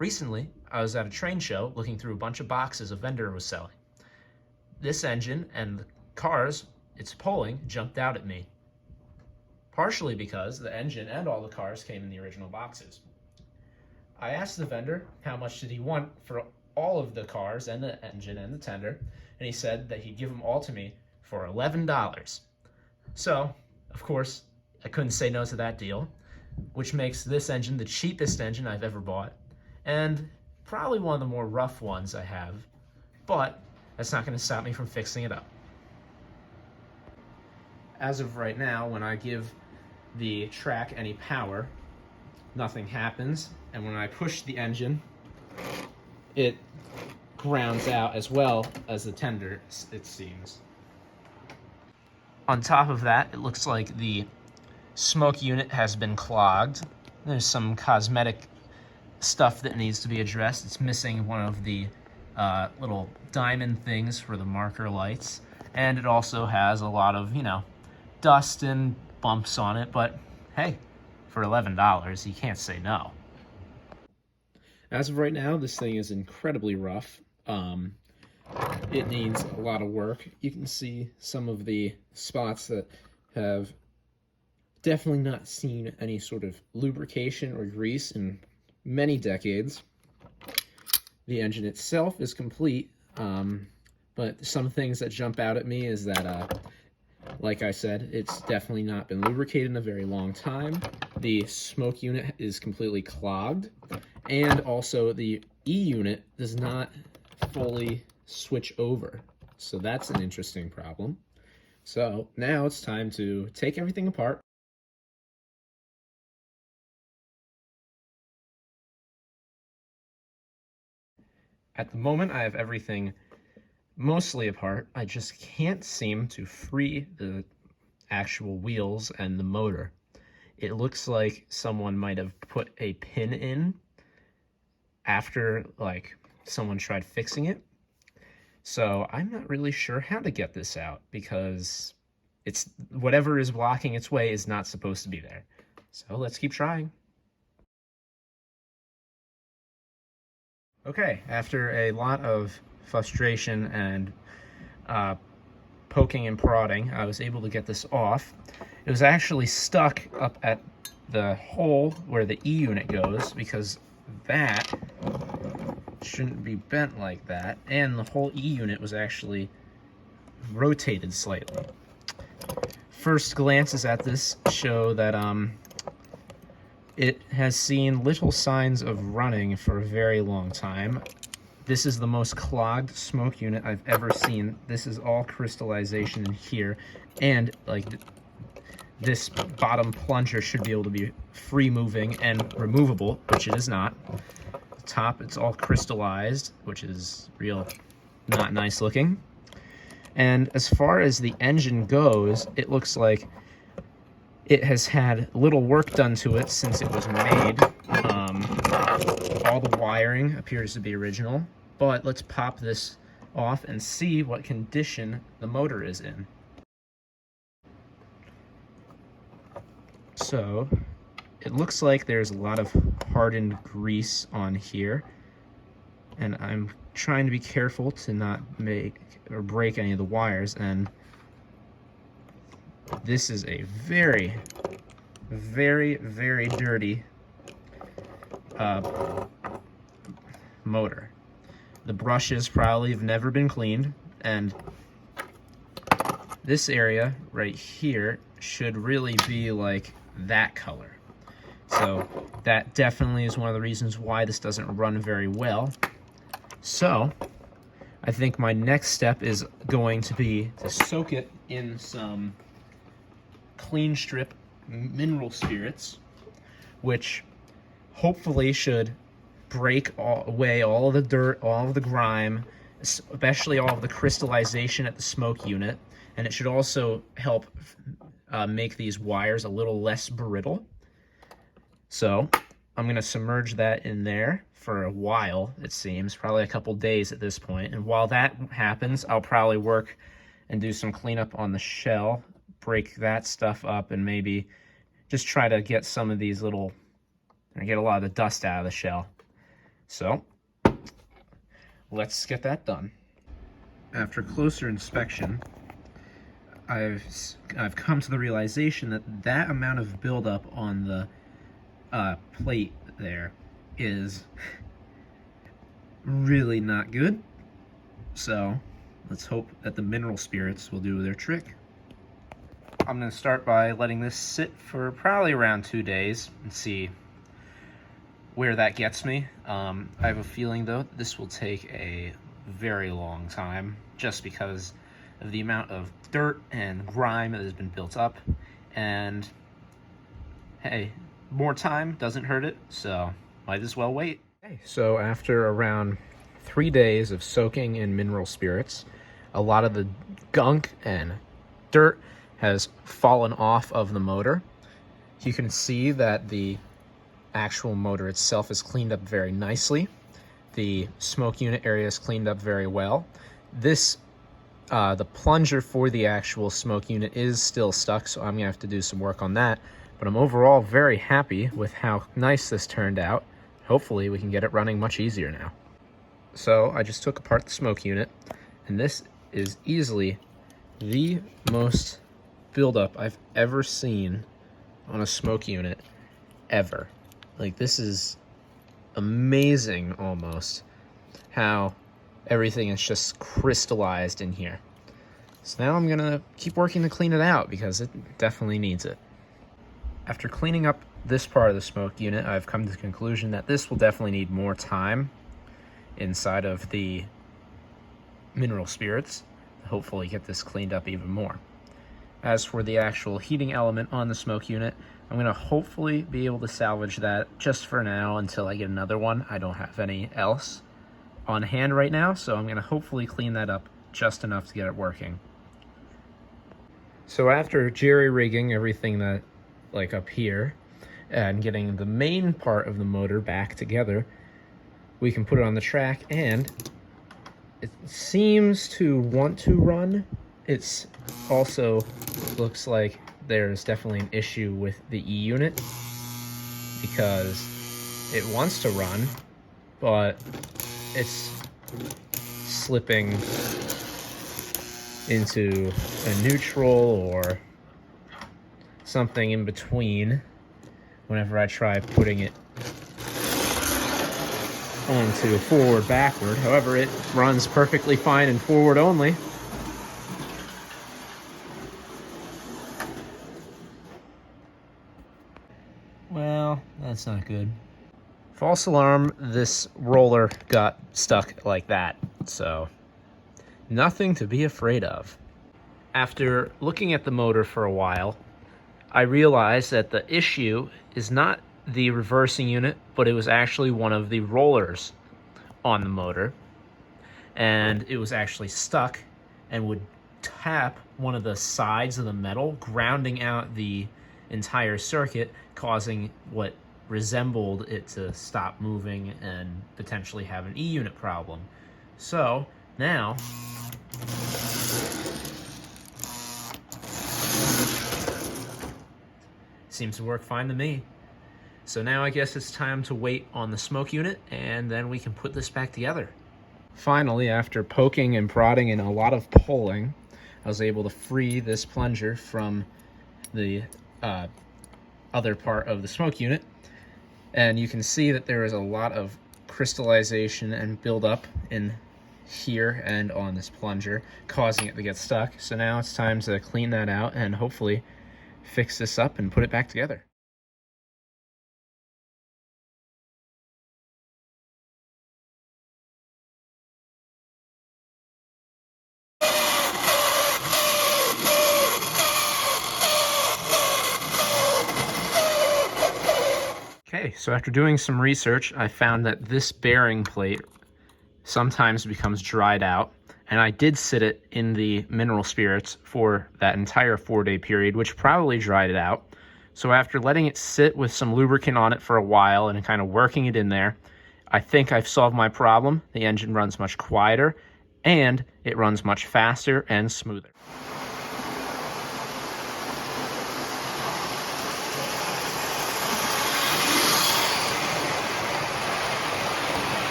Recently, I was at a train show looking through a bunch of boxes a vendor was selling. This engine and the cars it's pulling jumped out at me, partially because the engine and all the cars came in the original boxes. I asked the vendor how much did he want for all of the cars and the engine and the tender, and he said that he'd give them all to me for $11. So, of course, I couldn't say no to that deal, which makes this engine the cheapest engine I've ever bought, and probably one of the more rough ones I have, but that's not going to stop me from fixing it up. As of right now, when I give the track any power, nothing happens, and when I push the engine, it grounds out as well as the tender, it seems. On top of that, it looks like the smoke unit has been clogged. There's some cosmetic stuff that needs to be addressed. It's missing one of the little diamond things for the marker lights, and it also has a lot of, dust and bumps on it, but hey, for $11, you can't say no. As of right now, this thing is incredibly rough. It needs a lot of work. You can see some of the spots that have definitely not seen any sort of lubrication or grease in many decades. The engine itself is complete, but some things that jump out at me is that, like I said, it's definitely not been lubricated in a very long time. The smoke unit is completely clogged, and also the E unit does not fully switch over. So that's an interesting problem. So now it's time to take everything apart. At the moment, I have everything mostly apart. I just can't seem to free the actual wheels and the motor. It looks like someone might have put a pin in after, someone tried fixing it. So I'm not really sure how to get this out, because whatever is blocking its way is not supposed to be there. So let's keep trying. Okay, after a lot of frustration and poking and prodding, I was able to get this off. It was actually stuck up at the hole where the E unit goes, because that shouldn't be bent like that, and the whole E unit was actually rotated slightly. First glances at this show that it has seen little signs of running for a very long time. This is the most clogged smoke unit I've ever seen. This is all crystallization in here, and this bottom plunger should be able to be free moving and removable, which it is not. The top, it's all crystallized, which is real not nice looking. And as far as the engine goes, it looks like it has had little work done to it since it was made. All the wiring appears to be original, but let's pop this off and see what condition the motor is in. So it looks like there's a lot of hardened grease on here, and I'm trying to be careful to not make or break any of the wires, and this is a very, very, very dirty motor. The brushes probably have never been cleaned, and this area right here should really be like that color. So that definitely is one of the reasons why this doesn't run very well. So I think my next step is going to be to soak it in some clean strip mineral spirits, which hopefully should break away all of the dirt, all of the grime, especially all of the crystallization at the smoke unit, and it should also help make these wires a little less brittle. So I'm going to submerge that in there for a while, it seems, probably a couple days at this point. And while that happens, I'll probably work and do some cleanup on the shell, break that stuff up, and maybe just try to get some of these get a lot of the dust out of the shell. So let's get that done. After closer inspection, I've come to the realization that that amount of buildup on the plate there is really not good. So let's hope that the mineral spirits will do their trick. I'm going to start by letting this sit for probably around 2 days and see where that gets me. I have a feeling though this will take a very long time just because of the amount of dirt and grime that has been built up, and hey, more time doesn't hurt it, so might as well wait. Okay, so after around 3 days of soaking in mineral spirits, a lot of the gunk and dirt has fallen off of the motor. You can see that the actual motor itself is cleaned up very nicely. The smoke unit area is cleaned up very well. This the plunger for the actual smoke unit is still stuck, so I'm gonna have to do some work on that. But I'm overall very happy with how nice this turned out. Hopefully we can get it running much easier now. So I just took apart the smoke unit, and this is easily the most buildup I've ever seen on a smoke unit ever. Like, this is amazing almost how everything is just crystallized in here. So now I'm gonna keep working to clean it out because it definitely needs it. After cleaning up this part of the smoke unit, I've come to the conclusion that this will definitely need more time inside of the mineral spirits to hopefully get this cleaned up even more. As for the actual heating element on the smoke unit, I'm gonna hopefully be able to salvage that just for now until I get another one. I don't have any else on hand right now, so I'm gonna hopefully clean that up just enough to get it working. So after jerry-rigging everything that, like up here, and getting the main part of the motor back together, we can put it on the track, and it seems to want to run. It's also looks like there's definitely an issue with the E-unit because it wants to run, but it's slipping into a neutral or something in between whenever I try putting it onto forward backward. However, it runs perfectly fine in forward only. Well, that's not good. False alarm, this roller got stuck like that, so nothing to be afraid of. After looking at the motor for a while, I realized that the issue is not the reversing unit, but it was actually one of the rollers on the motor, and it was actually stuck and would tap one of the sides of the metal, grounding out the entire circuit, causing what resembled it to stop moving and potentially have an E-unit problem. So now seems to work fine to me. So now I guess it's time to wait on the smoke unit, and then we can put this back together. Finally, after poking and prodding and a lot of pulling, I was able to free this plunger from the other part of the smoke unit, and you can see that there is a lot of crystallization and buildup in here and on this plunger, causing it to get stuck. So now it's time to clean that out and hopefully fix this up and put it back together. Okay, so after doing some research, I found that this bearing plate sometimes becomes dried out, and I did sit it in the mineral spirits for that entire 4-day period, which probably dried it out. So after letting it sit with some lubricant on it for a while and kind of working it in there, I think I've solved my problem. The engine runs much quieter, and it runs much faster and smoother.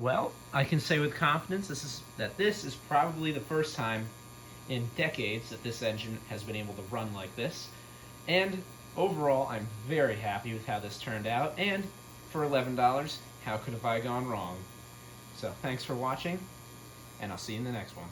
Well, I can say with confidence this is probably the first time in decades that this engine has been able to run like this. And overall, I'm very happy with how this turned out. And for $11, how could have I gone wrong? So thanks for watching, and I'll see you in the next one.